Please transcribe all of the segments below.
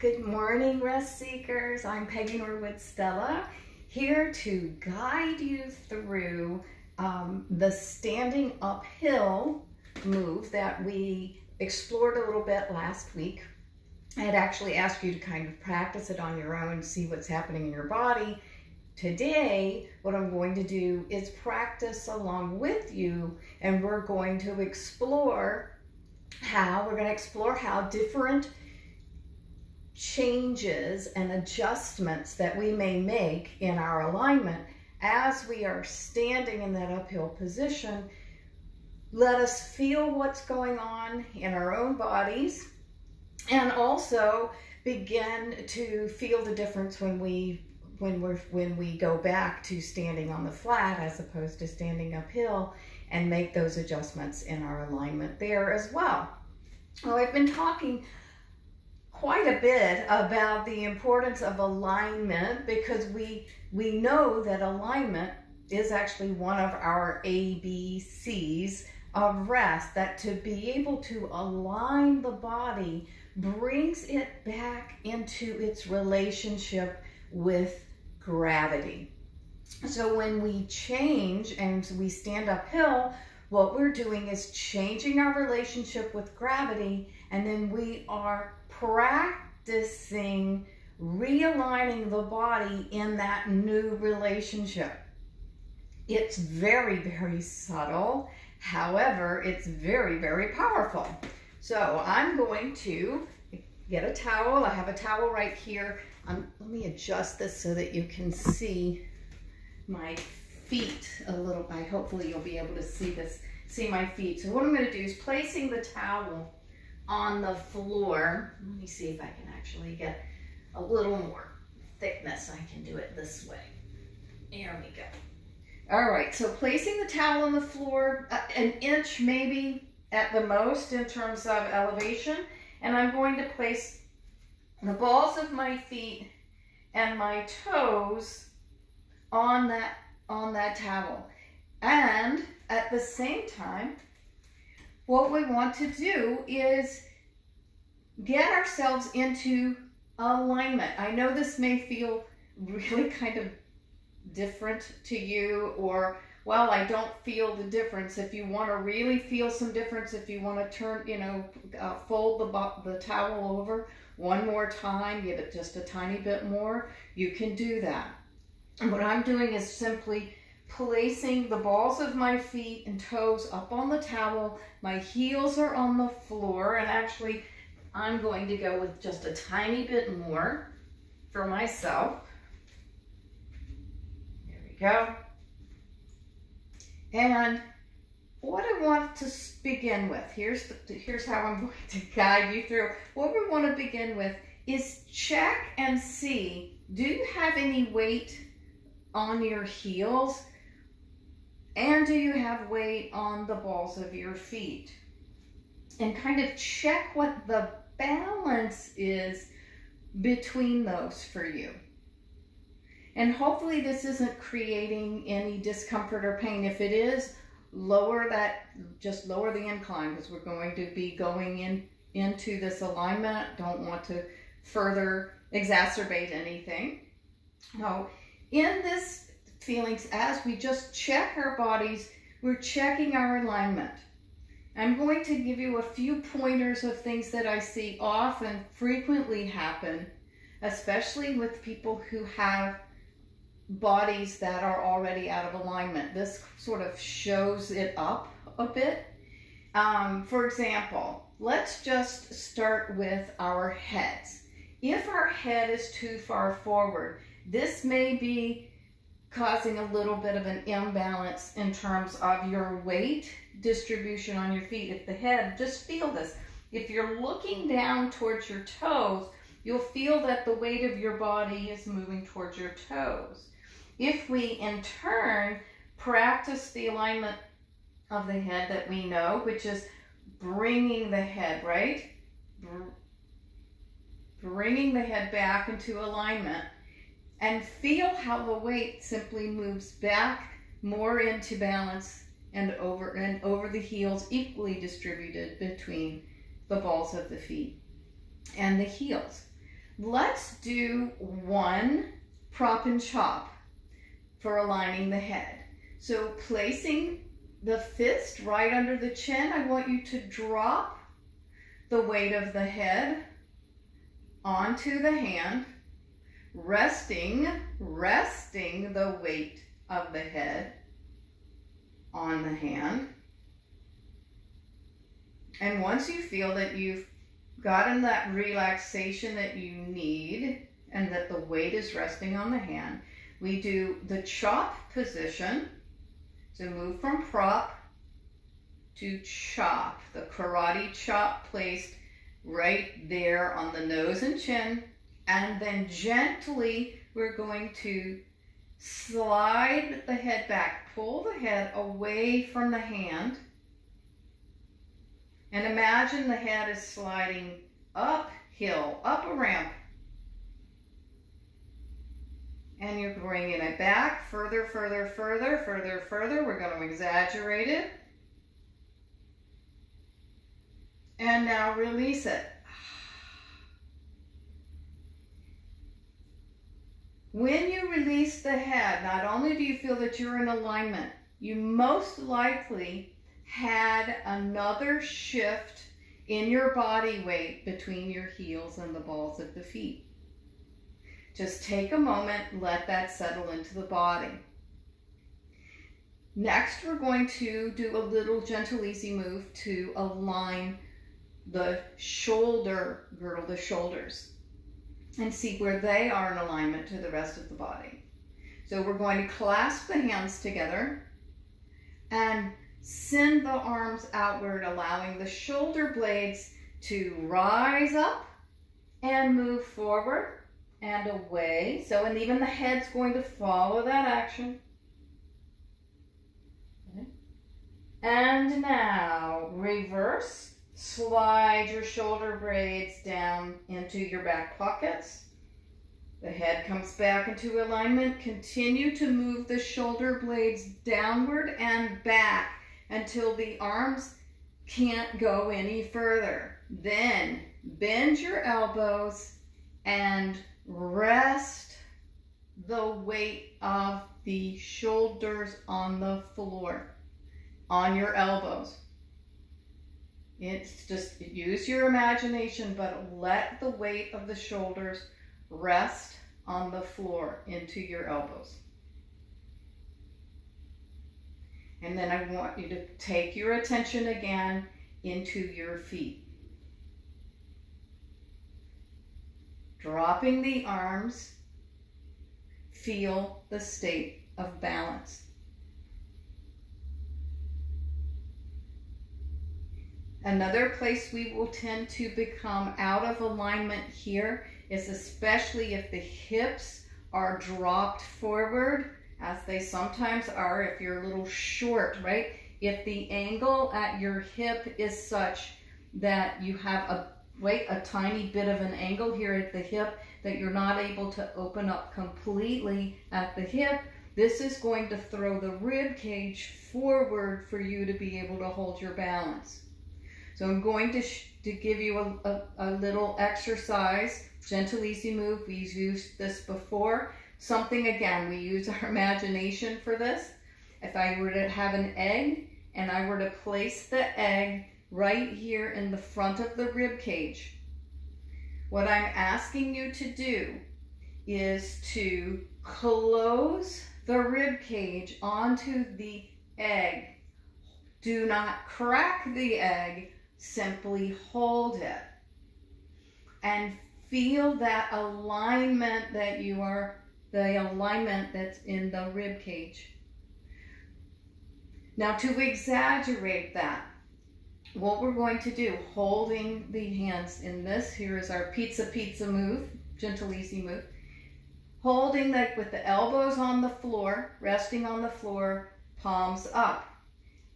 Good morning, rest seekers. I'm Peggy Norwood Stella, here to guide you through the standing uphill move that we explored a little bit last week. I had actually asked you to kind of practice it on your own, see what's happening in your body. Today, what I'm going to do is practice along with you, and we're going to explore how different changes and adjustments that we may make in our alignment as we are standing in that uphill position. Let us feel what's going on in our own bodies, and also begin to feel the difference when we go back to standing on the flat as opposed to standing uphill, and make those adjustments in our alignment there as well. Well, I've been talking quite a bit about the importance of alignment, because we know that alignment is actually one of our ABCs of rest, that to be able to align the body brings it back into its relationship with gravity. So when we change and we stand uphill, what we're doing is changing our relationship with gravity, and then we are practicing realigning the body in that new relationship. It's very, very subtle. However, it's very, very powerful. So I'm going to get a towel. I have a towel right here. Let me adjust this so that you can see my feet a little bit. Hopefully you'll be able to see my feet. So what I'm going to do is placing the towel on the floor. Let me see if I can actually get a little more thickness. I can do it this way. There we go. All right, so placing the towel on the floor, an inch maybe at the most in terms of elevation, and I'm going to place the balls of my feet and my toes on that towel. And at the same time, what we want to do is get ourselves into alignment. I know this may feel really kind of different to you, or, well, I don't feel the difference. If you want to really feel some difference, if you want to turn, fold the towel over one more time, give it just a tiny bit more, you can do that. And what I'm doing is simply placing the balls of my feet and toes up on the towel. My heels are on the floor, and actually I'm going to go with just a tiny bit more for myself. There we go. And what I want to begin with, here's how I'm going to guide you through. What we want to begin with is check and see, do you have any weight on your heels? And do you have weight on the balls of your feet? And kind of check what the balance is between those for you. And hopefully this isn't creating any discomfort or pain. If it is, just lower the incline, because we're going to be going into this alignment. Don't want to further exacerbate anything. Now, in this feelings, as we just check our bodies, we're checking our alignment. I'm going to give you a few pointers of things that I see often, frequently happen, especially with people who have bodies that are already out of alignment. This sort of shows it up a bit. For example, let's just start with our heads. If our head is too far forward, this may be causing a little bit of an imbalance in terms of your weight distribution on your feet. If the head, just feel this. If you're looking down towards your toes, you'll feel that the weight of your body is moving towards your toes. If we, in turn, practice the alignment of the head that we know, which is bringing the head, right? Bringing the head back into alignment, and feel how the weight simply moves back more into balance and over the heels, equally distributed between the balls of the feet and the heels. Let's do one prop and chop for aligning the head. So placing the fist right under the chin, I want you to drop the weight of the head onto the hand, resting the weight of the head on the hand. And once you feel that you've gotten that relaxation that you need and that the weight is resting on the hand, we do the chop position. So move from prop to chop, the karate chop placed right there on the nose and chin, and then gently we're going to slide the head back, pull the head away from the hand, and imagine the head is sliding uphill, up a ramp, and you're bringing it back further. We're going to exaggerate it. And now release it. When you release the head, not only do you feel that you're in alignment, you most likely had another shift in your body weight between your heels and the balls of the feet. Just take a moment, let that settle into the body. Next, we're going to do a little gentle, easy move to align the shoulder girdle, the shoulders, and see where they are in alignment to the rest of the body. So we're going to clasp the hands together and send the arms outward, allowing the shoulder blades to rise up and move forward and away. So, and even the head's going to follow that action. Okay. And now reverse. Slide your shoulder blades down into your back pockets. The head comes back into alignment. Continue to move the shoulder blades downward and back until the arms can't go any further. Then bend your elbows and rest the weight of the shoulders on the floor, on your elbows. It's just, use your imagination, but let the weight of the shoulders rest on the floor into your elbows. And then I want you to take your attention again into your feet. Dropping the arms, feel the state of balance. Another place we will tend to become out of alignment here is especially if the hips are dropped forward, as they sometimes are if you're a little short, right? If the angle at your hip is such that you have a tiny bit of an angle here at the hip, that you're not able to open up completely at the hip, this is going to throw the rib cage forward for you to be able to hold your balance. So I'm going to give you a little exercise, gentle, easy move. We've used this before. Something, again, we use our imagination for this. If I were to have an egg and I were to place the egg right here in the front of the rib cage, what I'm asking you to do is to close the rib cage onto the egg. Do not crack the egg. Simply hold it and feel that alignment that you are, the alignment that's in the rib cage. Now, to exaggerate that, what we're going to do, holding the hands in this, here is our pizza move, gentle, easy move. Holding that with the elbows on the floor, resting on the floor, palms up.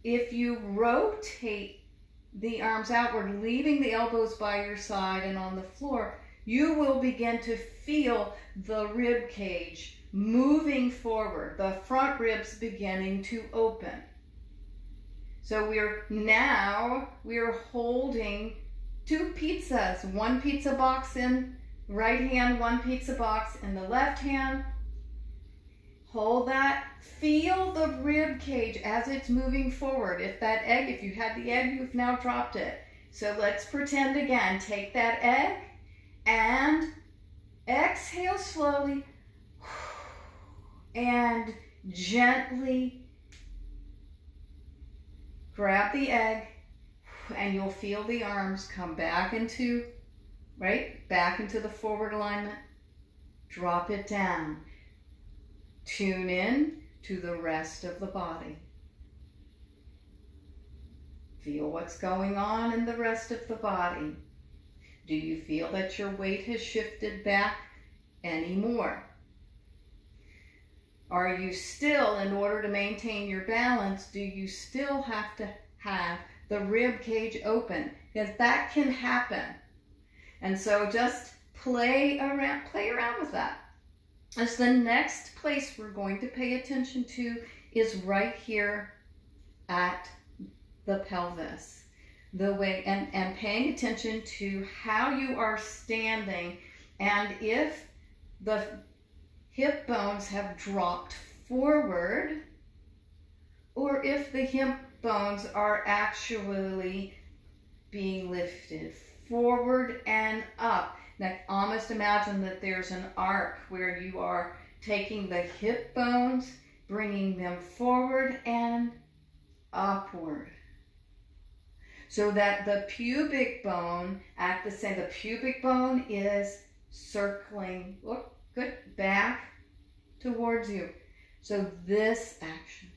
If you rotate the arms outward, leaving the elbows by your side and on the floor, you will begin to feel the rib cage moving forward, the front ribs beginning to open. So we're holding two pizzas, one pizza box in right hand, one pizza box in the left hand. Hold that. Feel the rib cage as it's moving forward. If that egg, if you had the egg, you've now dropped it. So let's pretend again. Take that egg and exhale slowly and gently grab the egg, and you'll feel the arms come back into, back into the forward alignment. Drop it down. Tune in to the rest of the body. Feel what's going on in the rest of the body. Do you feel that your weight has shifted back anymore? Are you still, in order to maintain your balance, do you still have to have the rib cage open? Because that can happen. And so just play around with that. As the next place we're going to pay attention to is right here at the pelvis. The way, and paying attention to how you are standing, and if the hip bones have dropped forward, or if the hip bones are actually being lifted forward and up. Now, almost imagine that there's an arc where you are taking the hip bones, bringing them forward and upward. So that the pubic bone, at the same, the pubic bone is circling, look, good, back towards you. So this action.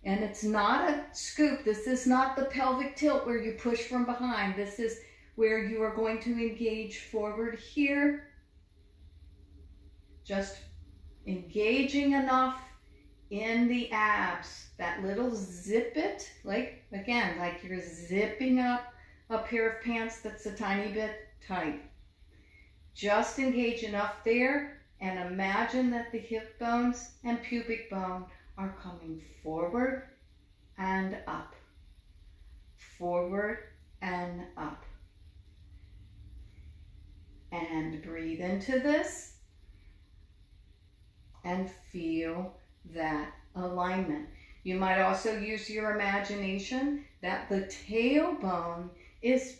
And it's not a scoop. This is not the pelvic tilt where you push from behind. This is where you are going to engage forward here. Just engaging enough in the abs. That little zip it, like you're zipping up a pair of pants that's a tiny bit tight. Just engage enough there and imagine that the hip bones and pubic bone are coming forward and up. Forward and up. And breathe into this and feel that alignment. You might also use your imagination that the tailbone is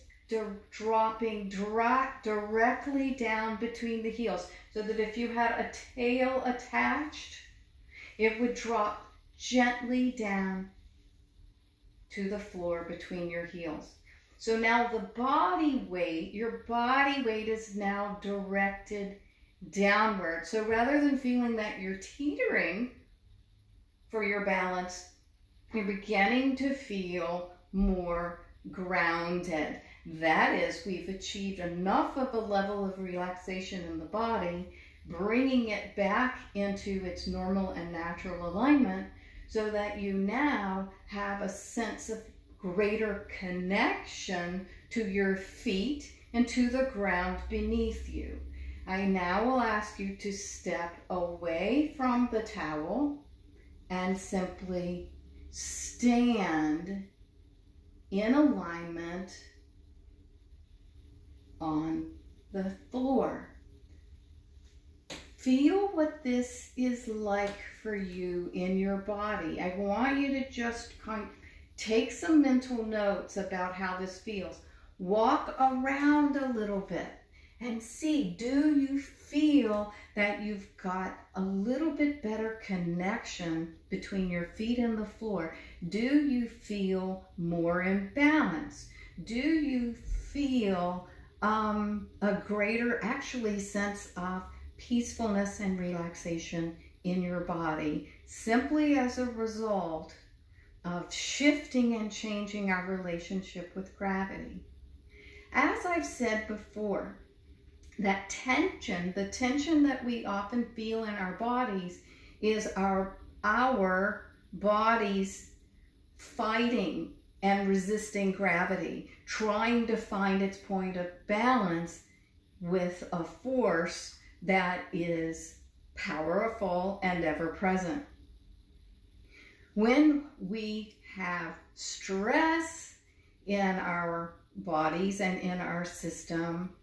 dropping directly down between the heels, so that if you had a tail attached, it would drop gently down to the floor between your heels. So now the body weight, your body weight is now directed downward. So rather than feeling that you're teetering for your balance, you're beginning to feel more grounded. That is, we've achieved enough of a level of relaxation in the body, bringing it back into its normal and natural alignment, so that you now have a sense of greater connection to your feet and to the ground beneath you. I now will ask you to step away from the towel and simply stand in alignment on the floor. Feel what this is like for you in your body. I want you to just take some mental notes about how this feels. Walk around a little bit and see, do you feel that you've got a little bit better connection between your feet and the floor? Do you feel more in balance? Do you feel a greater sense of peacefulness and relaxation in your body, simply as a result of shifting and changing our relationship with gravity? As I've said before, that tension, the tension that we often feel in our bodies, is our bodies fighting and resisting gravity, trying to find its point of balance with a force that is powerful and ever present. When we have stress in our bodies and in our system,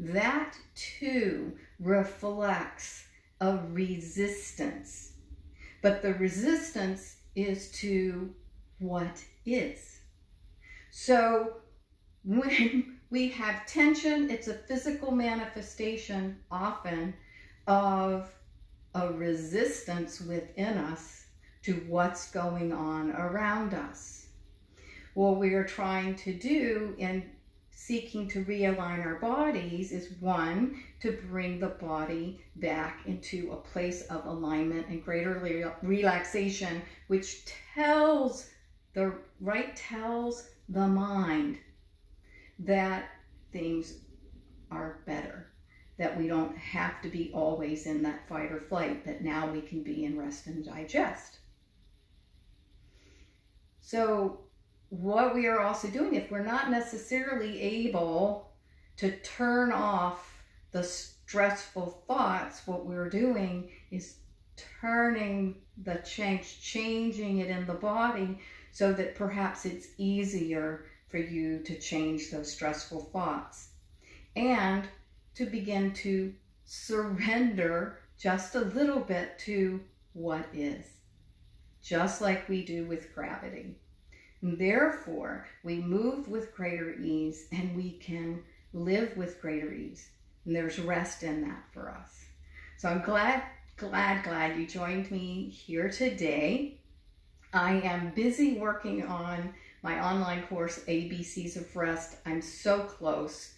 that too reflects a resistance. But the resistance is to what is. So when we have tension, it's a physical manifestation often of a resistance within us to what's going on around us. What we are trying to do in seeking to realign our bodies is, one, to bring the body back into a place of alignment and greater relaxation, which tells the mind that things are better, that we don't have to be always in that fight or flight, that now we can be in rest and digest. So what we are also doing, if we're not necessarily able to turn off the stressful thoughts, what we're doing is turning the changing it in the body so that perhaps it's easier for you to change those stressful thoughts and to begin to surrender just a little bit to what is, just like we do with gravity. Therefore, we move with greater ease and we can live with greater ease. And there's rest in that for us. So I'm glad you joined me here today. I am busy working on my online course, ABCs of Rest. I'm so close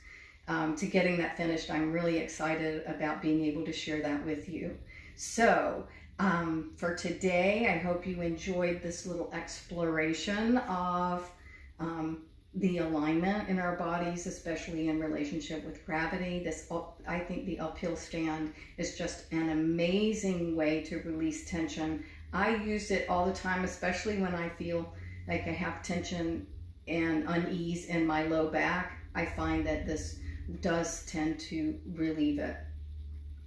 to getting that finished. I'm really excited about being able to share that with you. So for today, I hope you enjoyed this little exploration of the alignment in our bodies, especially in relationship with gravity. I think the uphill stand is just an amazing way to release tension. I use it all the time, especially when I feel like I have tension and unease in my low back. I find that this does tend to relieve it.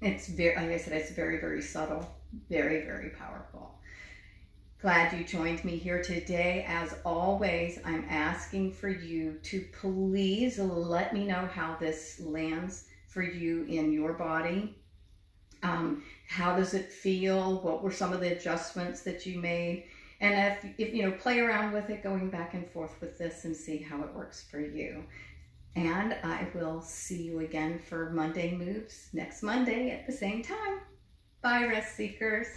It's very, like I said, it's very, very subtle, very, very powerful. Glad you joined me here today. As always, I'm asking for you to please let me know how this lands for you in your body. How does it feel? What were some of the adjustments that you made? And if you know, play around with it, going back and forth with this and see how it works for you. And I will see you again for Monday Moves next Monday at the same time. Bye, Rest Seekers.